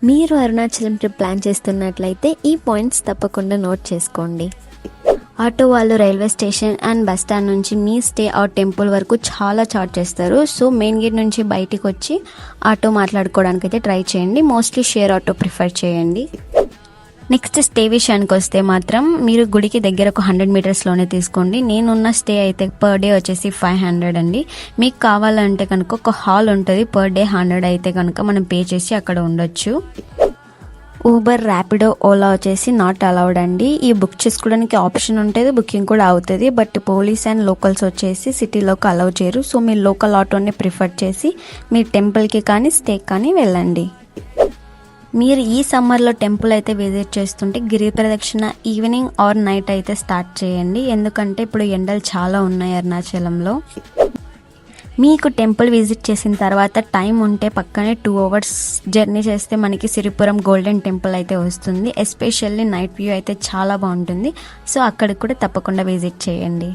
మీరు Arunachalam trip plan చేస్తున్నట్లయితే ఈ పాయింట్స్ తప్పకుండా నోట్ చేసుకోండి. ఆటో వాళ్ళు railway station and bus stand నుంచి మీ స్టే ఆ టెంపుల్ వరకు చాలా చార్జ్ చేస్తారు. సో మెయిన్ గేట్ నుంచి బయటికి వచ్చి ఆటో మాట్లాడుకోవడానికి అయితే ట్రై చేయండి. మోస్ట్లీ షేర్ ఆటో ప్రిఫర్ చేయండి. నెక్స్ట్ స్టే విషయానికి వస్తే మాత్రం మీరు గుడికి దగ్గర ఒక 100 మీటర్స్లోనే తీసుకోండి. నేనున్న స్టే అయితే పర్ డే వచ్చేసి 500 అండి. మీకు కావాలంటే కనుక ఒక హాల్ ఉంటుంది, పర్ డే 100 అయితే కనుక మనం పే చేసి అక్కడ ఉండొచ్చు. ఊబర్, ర్యాపిడో, ఓలా వచ్చేసి నాట్ అలౌడ్ అండి. ఈ బుక్ చేసుకోవడానికి ఆప్షన్ ఉంటుంది, బుకింగ్ కూడా అవుతుంది. బట్ పోలీస్ అండ్ లోకల్స్ వచ్చేసి సిటీలోకి అలౌ చేయరు. సో మీరు లోకల్ ఆటోని ప్రిఫర్ చేసి మీ టెంపుల్కి కానీ స్టేకి కానీ వెళ్ళండి. మీరు ఈ సమ్మర్లో టెంపుల్ అయితే విజిట్ చేస్తుంటే గిరి ప్రదక్షిణ ఈవినింగ్ ఆర్ నైట్ అయితే స్టార్ట్ చేయండి. ఎందుకంటే ఇప్పుడు ఎండలు చాలా ఉన్నాయి అరుణాచలంలో. మీకు టెంపుల్ విజిట్ చేసిన తర్వాత టైం ఉంటే పక్కనే 2 hours జర్నీ చేస్తే మనకి సిరిపురం గోల్డెన్ టెంపుల్ అయితే వస్తుంది. ఎస్పెషల్లీ నైట్ వ్యూ అయితే చాలా బాగుంటుంది. సో అక్కడికి కూడా తప్పకుండా విజిట్ చేయండి.